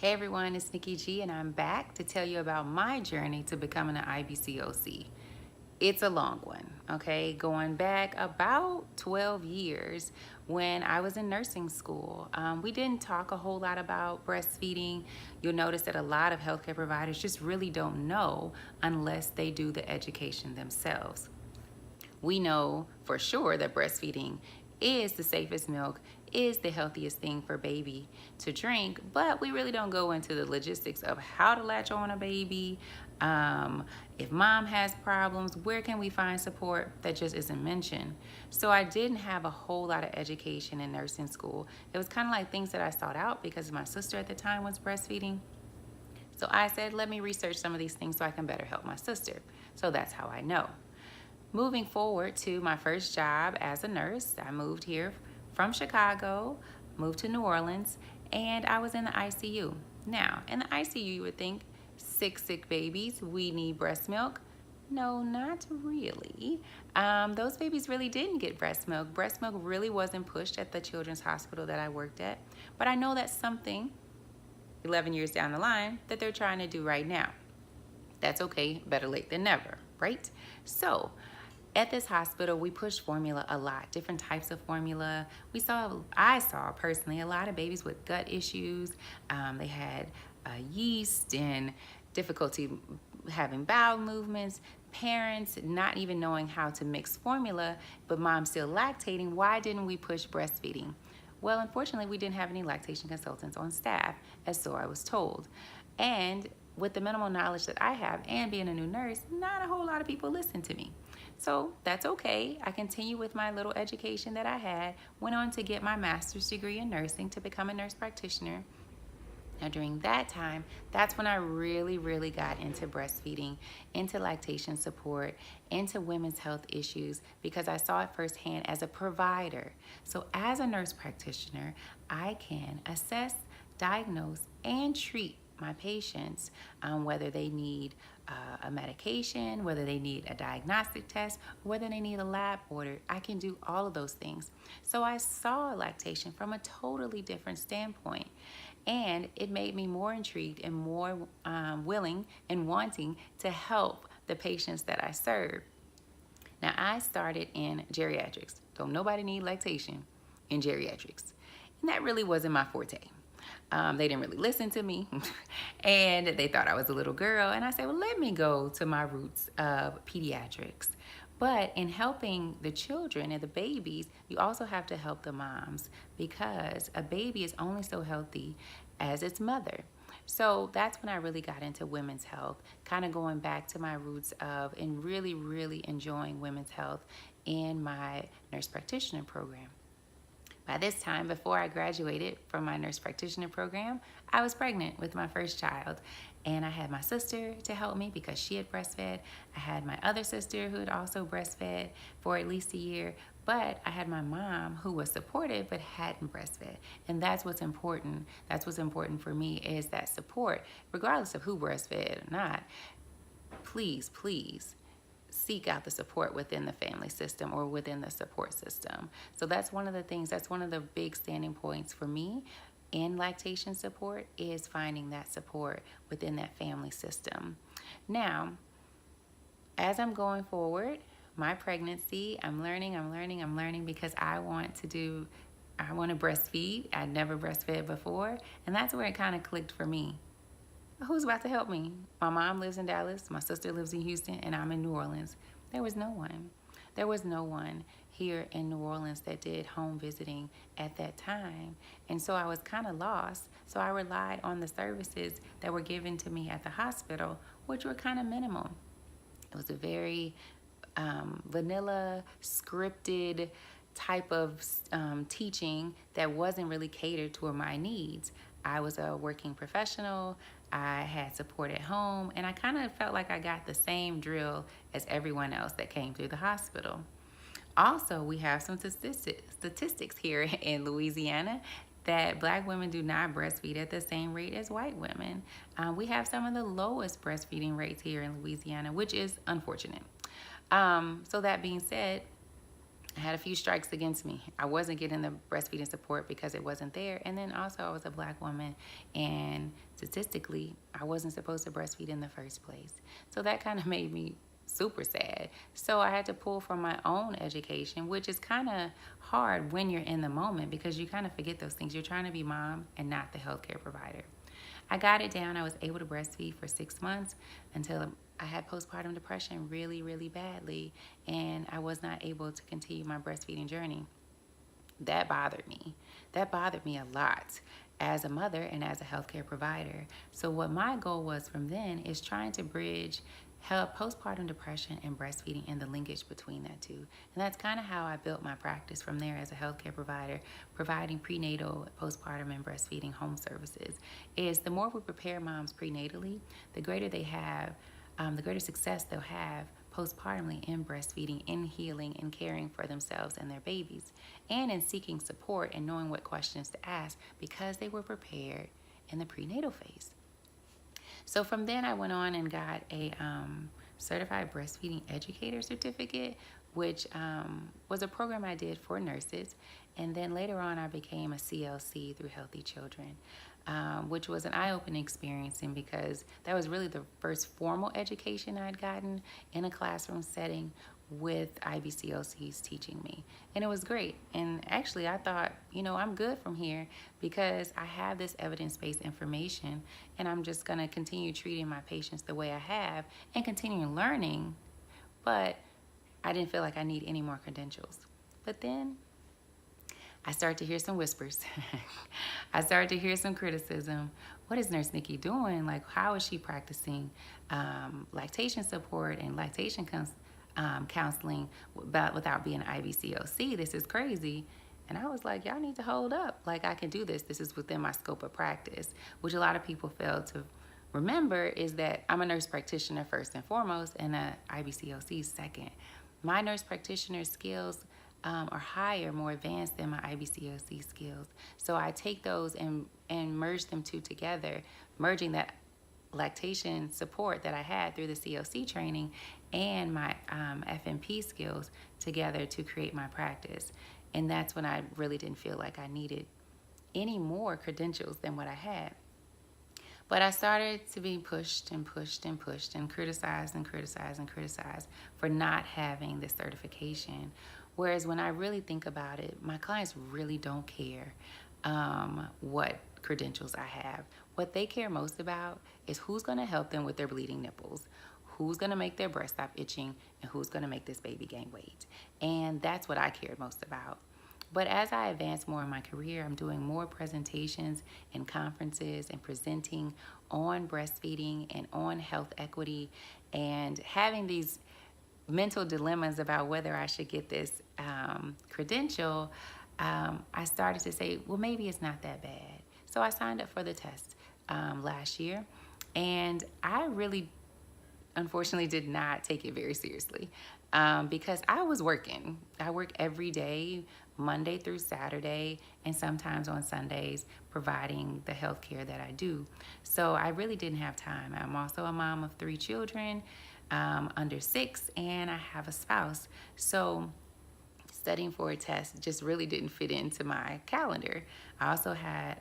Hey everyone, it's Nikki G and I'm back to tell you about my journey to becoming an IBCLC. It's a long one, okay? Going back about 12 years when I was in nursing school. We didn't talk a whole lot about breastfeeding. You'll notice that a lot of healthcare providers just really don't know unless they do the education themselves. We know for sure that breastfeeding is the safest milk, is the healthiest thing for baby to drink, but we really don't go into the logistics of how to latch on a baby. If mom has problems, where can we find support? That just isn't mentioned. So I didn't have a whole lot of education in nursing school. It was kind of like things that I sought out because my sister at the time was breastfeeding. So I said, let me research some of these things so I can better help my sister. So that's how I know. Moving forward to my first job as a nurse, I moved here from Chicago, moved to New Orleans, and I was in the ICU. Now, in the ICU, you would think sick babies, we need breast milk. No, not really. Those babies really didn't get breast milk. Breast milk really wasn't pushed at the children's hospital that I worked at. But I know that's something 11 years down the line that they're trying to do right now. That's okay, better late than never, right? So, at this hospital, we pushed formula a lot, different types of formula. I saw personally a lot of babies with gut issues. They had yeast and difficulty having bowel movements, parents not even knowing how to mix formula, but mom still lactating. Why didn't we push breastfeeding? Well, unfortunately, we didn't have any lactation consultants on staff, as so I was told. And with the minimal knowledge that I have and being a new nurse, not a whole lot of people listen to me. So that's okay. I continued with my little education that I had, went on to get my master's degree in nursing to become a nurse practitioner. Now during that time, that's when I really got into breastfeeding, into lactation support, into women's health issues, because I saw it firsthand as a provider. So as a nurse practitioner, I can assess, diagnose, and treat my patients, whether they need a medication, whether they need a diagnostic test, whether they need a lab order. I can do all of those things. So I saw lactation from a totally different standpoint. And it made me more intrigued and more willing and wanting to help the patients that I serve. Now, I started in geriatrics. Don't nobody need lactation in geriatrics. And that really wasn't my forte. They didn't really listen to me and they thought I was a little girl. And I said, well, let me go to my roots of pediatrics. But in helping the children and the babies, you also have to help the moms, because a baby is only so healthy as its mother. So that's when I really got into women's health, kind of going back to my roots of and really enjoying women's health in my nurse practitioner program. By this time, before I graduated from my nurse practitioner program, I was pregnant with my first child. And I had my sister to help me because she had breastfed. I had my other sister who had also breastfed for at least a year. But I had my mom who was supportive but hadn't breastfed. And that's what's important. That's what's important for me, is that support, regardless of who breastfed or not. Please seek out the support within the family system or within the support system. So that's one of the things, that's one of the big standing points for me in lactation support, is finding that support within that family system. Now, as I'm going forward, my pregnancy, I'm learning because I want to breastfeed. I'd never breastfed before, and that's where it kind of clicked for me. Who's about to help me? My mom lives in Dallas, my sister lives in Houston, and I'm in New Orleans. There was no one. There was no one here in New Orleans that did home visiting at that time. And so I was kind of lost. So I relied on the services that were given to me at the hospital, which were kind of minimal. It was a very vanilla, scripted type of teaching that wasn't really catered toward my needs. I was a working professional, I had support at home, and I kind of felt like I got the same drill as everyone else that came through the hospital. Also, we have some statistics here in Louisiana that Black women do not breastfeed at the same rate as white women. We have some of the lowest breastfeeding rates here in Louisiana, which is unfortunate. So that being said, I had a few strikes against me. I wasn't getting the breastfeeding support because it wasn't there. And then also I was a Black woman, and statistically, I wasn't supposed to breastfeed in the first place. So that kind of made me super sad. So I had to pull from my own education, which is kind of hard when you're in the moment because you kind of forget those things. You're trying to be mom and not the healthcare provider. I got it down. I was able to breastfeed for 6 months until I had postpartum depression really, really badly, and I was not able to continue my breastfeeding journey. That bothered me. That bothered me a lot as a mother and as a healthcare provider. So what my goal was from then is trying to bridge postpartum depression and breastfeeding and the linkage between that two. And that's kind of how I built my practice from there as a healthcare provider, providing prenatal, postpartum, and breastfeeding home services. Is the more we prepare moms prenatally, the greater they have, the greater success they'll have postpartumly in breastfeeding, in healing, and caring for themselves and their babies, and in seeking support and knowing what questions to ask because they were prepared in the prenatal phase. So from then I went on and got a certified breastfeeding educator certificate, which was a program I did for nurses. And then later on I became a CLC through Healthy Children, which was an eye-opening experience, and because that was really the first formal education I'd gotten in a classroom setting with IBCLC's teaching me. And it was great. And actually I thought, I'm good from here because I have this evidence-based information, and I'm just gonna continue treating my patients the way I have and continue learning, but I didn't feel like I need any more credentials. But then I started to hear some whispers. I started to hear some criticism. What is Nurse Nikki doing? Like, how is she practicing lactation support and lactation counseling without being an IBCLC? This is crazy. And I was like, y'all need to hold up. Like, I can do this. This is within my scope of practice, which a lot of people fail to remember is that I'm a nurse practitioner first and foremost and a IBCLC second. My nurse practitioner skills are higher, more advanced than my IBCLC skills. So I take those and merge them two together, merging that lactation support that I had through the CLC training and my FNP skills together to create my practice. And that's when I really didn't feel like I needed any more credentials than what I had. But I started to be pushed and pushed and pushed and criticized and criticized and criticized for not having this certification. Whereas when I really think about it, my clients really don't care what credentials I have. What they care most about is who's going to help them with their bleeding nipples, who's going to make their breast stop itching, and who's going to make this baby gain weight. And that's what I cared most about. But as I advance more in my career, I'm doing more presentations and conferences and presenting on breastfeeding and on health equity and having these mental dilemmas about whether I should get this credential. I started to say, well, maybe it's not that bad. So I signed up for the test last year, and I really, unfortunately, did not take it very seriously because I was working. I work every day, Monday through Saturday, and sometimes on Sundays, providing the health care that I do. So I really didn't have time. I'm also a mom of 3 children, under 6, and I have a spouse. So studying for a test just really didn't fit into my calendar. I also had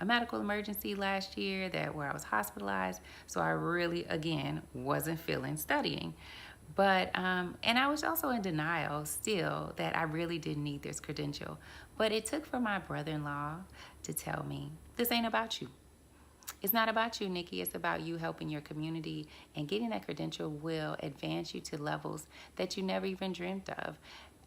a medical emergency last year where I was hospitalized, so I really, again, wasn't feeling studying. But, and I was also in denial still that I really didn't need this credential. But it took for my brother-in-law to tell me, this ain't about you. It's not about you, Nikki. It's about you helping your community, and getting that credential will advance you to levels that you never even dreamed of.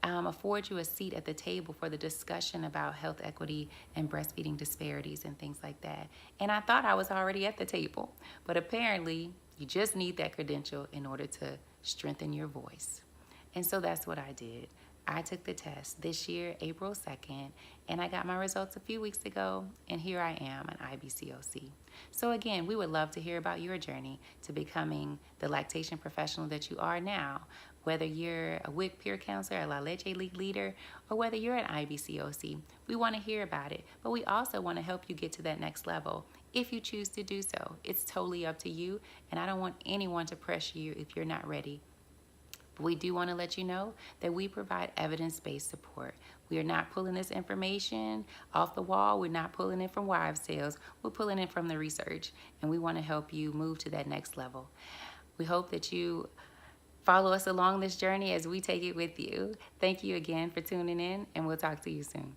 Afford you a seat at the table for the discussion about health equity and breastfeeding disparities and things like that. And I thought I was already at the table, but apparently you just need that credential in order to strengthen your voice. And so that's what I did. I took the test this year, April 2nd, and I got my results a few weeks ago, and here I am, an IBCLC. So again, we would love to hear about your journey to becoming the lactation professional that you are now, whether you're a WIC peer counselor, a La Leche League leader, or whether you're an IBCLC. We want to hear about it, but we also want to help you get to that next level if you choose to do so. It's totally up to you, and I don't want anyone to pressure you if you're not ready. We do want to let you know that we provide evidence-based support. We are not pulling this information off the wall. We're not pulling it from wives' tales. We're pulling it from the research, and we want to help you move to that next level. We hope that you follow us along this journey as we take it with you. Thank you again for tuning in, and we'll talk to you soon.